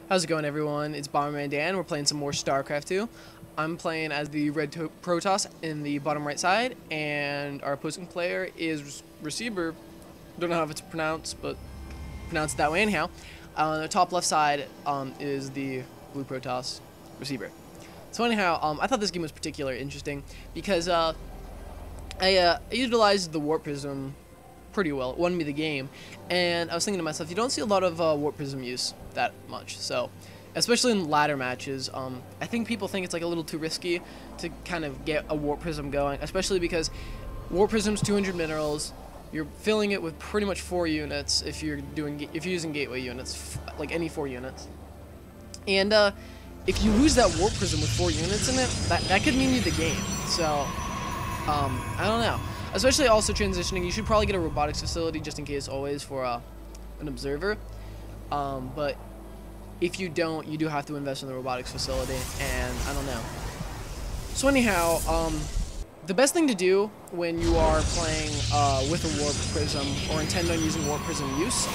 How's it going, everyone? It's Bomberman Dan. We're playing some more Starcraft 2. I'm playing as the red Protoss in the bottom right side, and our opposing player is Receiver. Don't know how it's pronounced, but pronounce it that way anyhow. On the top left side is the blue Protoss Receiver. So anyhow, I thought this game was particularly interesting because I utilized the Warp Prism pretty well. It won me the game, and I was thinking to myself, you don't see a lot of Warp Prism use that much, so especially in ladder matches. I think people think it's like a little too risky to kind of get a Warp Prism going, especially because Warp Prism's 200 minerals. You're filling it with pretty much 4 units if you're using gateway units, like any 4 units. And if you lose that Warp Prism with 4 units in it, that could mean you the game. So I don't know. Especially also transitioning, you should probably get a robotics facility just in case, always, for an observer. But if you don't, you do have to invest in the robotics facility, and I don't know. So anyhow, the best thing to do when you are playing with a Warp Prism, or intend on using Warp Prism use,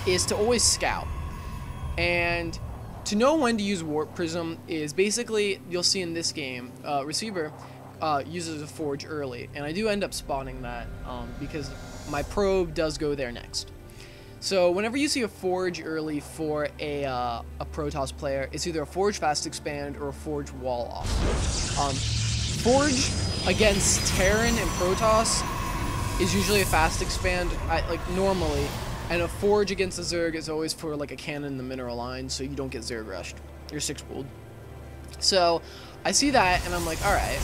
is to always scout. And to know when to use Warp Prism is basically, you'll see in this game, Receiver uses a forge early, and I do end up spawning that because my probe does go there next. So whenever you see a forge early for a Protoss player, it's either a forge fast expand or a forge wall off. Forge against Terran and Protoss is usually a fast expand, like normally, and a forge against a Zerg is always for like a cannon in the mineral line, so you don't get Zerg rushed. You're 6-pooled. So I see that, and I'm like, all right.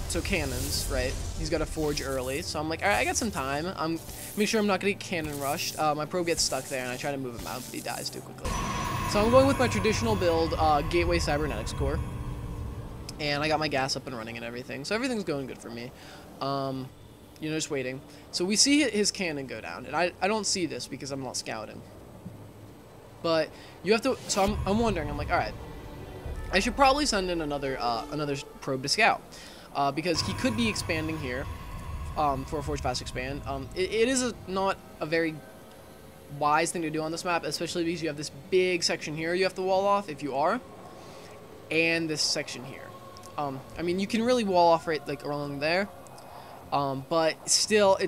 So cannons, right? He's got a forge early, so I'm like, all right, I got some time. Make sure I'm not gonna get cannon rushed. My probe gets stuck there, and I try to move him out, but he dies too quickly. So I'm going with my traditional build, Gateway Cybernetics Core, and I got my gas up and running and everything, so everything's going good for me. Just waiting. So we see his cannon go down, and I don't see this because I'm not scouting. But you have to. So I'm wondering. I'm like, all right. I should probably send in another probe to scout, because he could be expanding here for a forge fast expand. It is not a very wise thing to do on this map, especially because you have this big section here you have to wall off if you are, and this section here. I mean, you can really wall off right like along there, but still,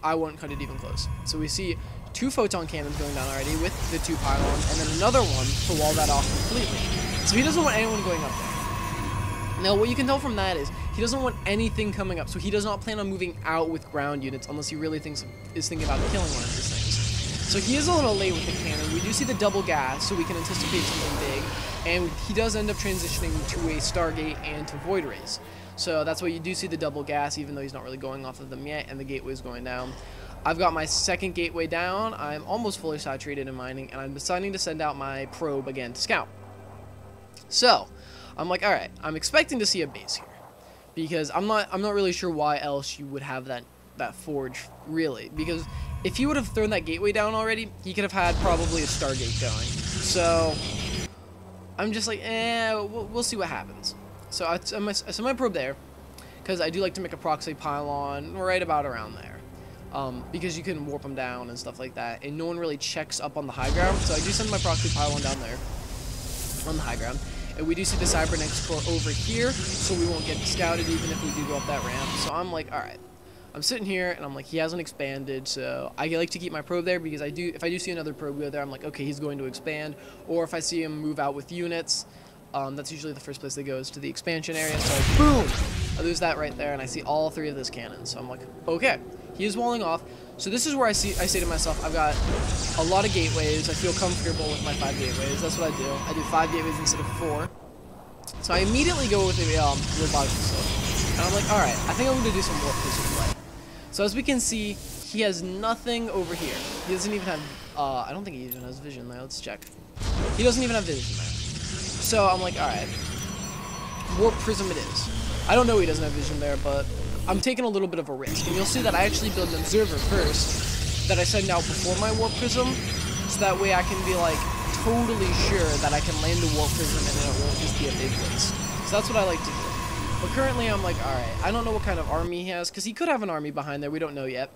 I wouldn't cut it even close. So we see 2 photon cannons going down already with the 2 pylons, and then another one to wall that off completely. So he doesn't want anyone going up there. Now, what you can tell from that is he doesn't want anything coming up, so he does not plan on moving out with ground units unless he really is thinking about killing one of these things. So he is a little late with the cannon. We do see the double gas, so we can anticipate something big, and he does end up transitioning to a Stargate and to Void Rays. So that's why you do see the double gas, even though he's not really going off of them yet, and the gateway is going down. I've got my second gateway down. I'm almost fully saturated in mining, and I'm deciding to send out my probe again to scout. So I'm like, all right, I'm expecting to see a base here, because I'm not really sure why else you would have that forge, really, because if he would have thrown that gateway down already, he could have had probably a Stargate going. So I'm just like, we'll see what happens. So I send my probe there, because I do like to make a proxy pylon right about around there. Because you can warp them down and stuff like that, and no one really checks up on the high ground, so I do send my proxy pylon down there on the high ground, and we do see the Cybernetics Core over here, so we won't get scouted even if we do go up that ramp. So I'm like, all right, I'm sitting here, and I'm like, he hasn't expanded, so I like to keep my probe there, because if I do see another probe go there, I'm like, okay, he's going to expand, or if I see him move out with units, that's usually the first place they go, is to the expansion area. So boom, I lose that right there, and I see all 3 of those cannons. So I'm like, okay, he is walling off. So this is where I say to myself, I've got a lot of gateways. I feel comfortable with my 5 gateways. That's what I do. I do 5 gateways instead of 4. So I immediately go with the robotics facility, and I'm like, all right, I think I'm going to do some Warp Prism play. So as we can see, he has nothing over here. He doesn't even have. I don't think he even has vision there. Let's check. He doesn't even have vision there. So I'm like, all right, Warp Prism it is. I don't know he doesn't have vision there, but I'm taking a little bit of a risk. And you'll see that I actually build an observer first that I send out before my Warp Prism, so that way I can be like totally sure that I can land a Warp Prism and then it won't just be a big waste. So that's what I like to do. But currently I'm like, all right, I don't know what kind of army he has, because he could have an army behind there. We don't know yet.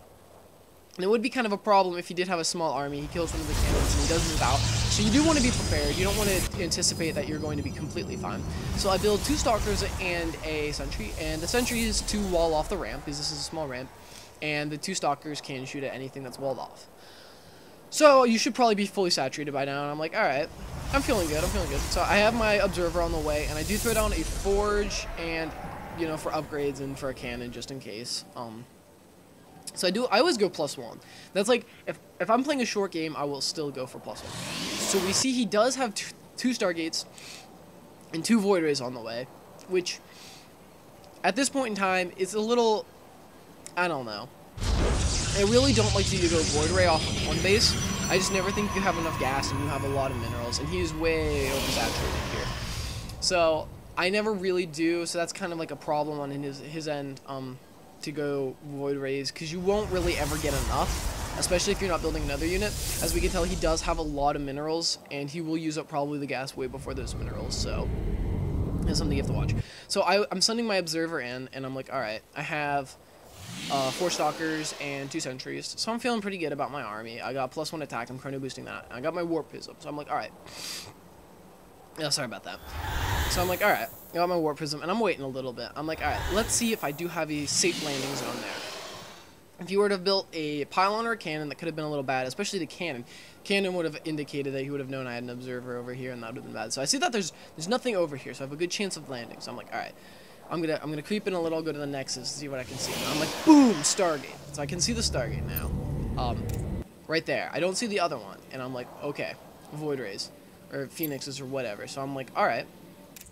And it would be kind of a problem if he did have a small army. He kills one of the cannons and he does move out. So you do want to be prepared. You don't want to anticipate that you're going to be completely fine. So I build 2 Stalkers and a Sentry. And the Sentry is to wall off the ramp, because this is a small ramp. And the 2 Stalkers can shoot at anything that's walled off. So you should probably be fully saturated by now. And I'm like, alright, I'm feeling good. So I have my Observer on the way. And I do throw down a Forge and, you know, for upgrades and for a cannon just in case. So I always go +1. That's like, if I'm playing a short game, I will still go for +1. So we see he does have 2 Stargates and 2 Void Rays on the way, which, at this point in time, is a little, I don't know. I really don't like you to go Void Ray off of one base. I just never think you have enough gas and you have a lot of minerals, and he's way oversaturated here. So, I never really do, so that's kind of like a problem on his end, to go Void Rays, because you won't really ever get enough, especially if you're not building another unit. As we can tell, he does have a lot of minerals, and he will use up probably the gas way before those minerals, so that's something you have to watch. So I'm sending my Observer in, and I'm like, alright, I have 4 Stalkers and 2 Sentries, so I'm feeling pretty good about my army. I got +1 attack, I'm chrono boosting that. I got my Warp Prism, so I'm like, alright. Yeah, sorry about that. So I'm like, alright, I got my Warp Prism, and I'm waiting a little bit. I'm like, alright, let's see if I do have a safe landing zone there. If you were to have built a pylon or a cannon, that could have been a little bad, especially the cannon. Cannon would have indicated that he would have known I had an Observer over here, and that would have been bad. So I see that there's nothing over here, so I have a good chance of landing. So I'm like, alright, I'm gonna creep in a little, go to the Nexus, see what I can see. And I'm like, boom, Stargate. So I can see the Stargate now. Right there. I don't see the other one, and I'm like, okay, Void Rays. Or Phoenixes or whatever. So I'm like, alright.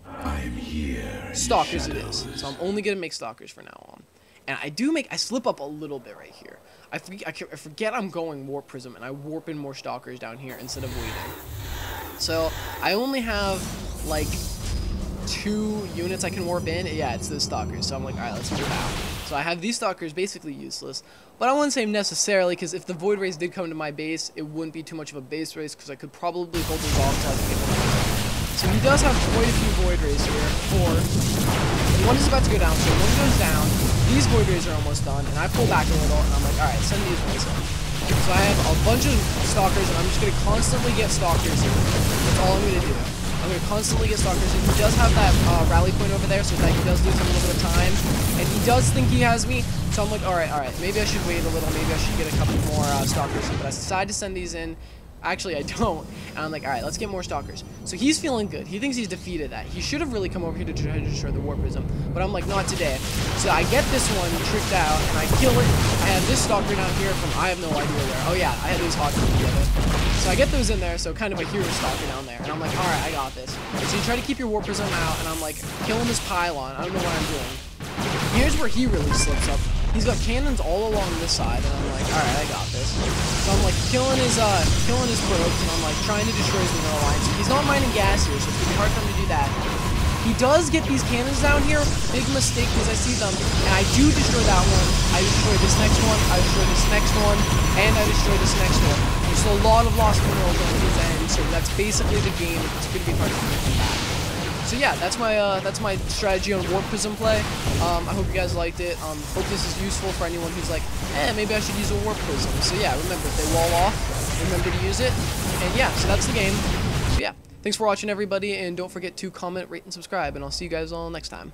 I'm here. Stalkers it is. So I'm only gonna make Stalkers for now on. And I slip up a little bit right here. I forget I'm going Warp Prism, and I warp in more Stalkers down here instead of waiting. So I only have like 2 units I can warp in. Yeah, it's the Stalkers. So I'm like, alright, let's move out. So I have these Stalkers basically useless. But I wouldn't say necessarily, because if the Void Rays did come to my base, it wouldn't be too much of a base race, because I could probably hold these off until I can get them. So he does have quite a few Void Rays here. 4. One is about to go down, so one goes down. These Void Rays are almost done, and I pull back a little, and I'm like, alright, send these ones in. So I have a bunch of Stalkers, and I'm just going to constantly get Stalkers in. That's all I'm going to do. I'm going to constantly get Stalkers in. He does have that rally point over there, so that he does lose a little bit of time. And he does think he has me, so I'm like, alright, maybe I should wait a little, maybe I should get a couple more Stalkers in, but I decide to send these in. Actually, I don't, and I'm like, alright, let's get more Stalkers. So he's feeling good. He thinks he's defeated that. He should have really come over here to try to destroy the Warp Prism, but I'm like, not today. So I get this one tricked out, and I kill it. I have this Stalker down here from, I have no idea where. Oh yeah, I had those hotkey together. So I get those in there, so kind of a hero Stalker down there, and I'm like, alright, I got this. So you try to keep your Warp Prism out, and I'm like, killing this pylon. I don't know what I'm doing. Here's where he really slips up. He's got cannons all along this side, and I'm like, alright, I got this. So I'm like killing his probes, and I'm like trying to destroy his mineral lines. He's not mining gas here, so it's gonna be hard for him to do that. He does get these cannons down here. Big mistake, because I see them, and I do destroy that one. I destroy this next one, I destroy this next one, and I destroy this next one. There's a lot of lost minerals on his end, so that's basically the game. It's gonna be hard to get back. So yeah, that's my strategy on Warp Prism play. I hope you guys liked it. Hope this is useful for anyone who's like, maybe I should use a Warp Prism. So yeah, remember, if they wall off, remember to use it. And yeah, so that's the game. So yeah, thanks for watching, everybody, and don't forget to comment, rate, and subscribe, and I'll see you guys all next time.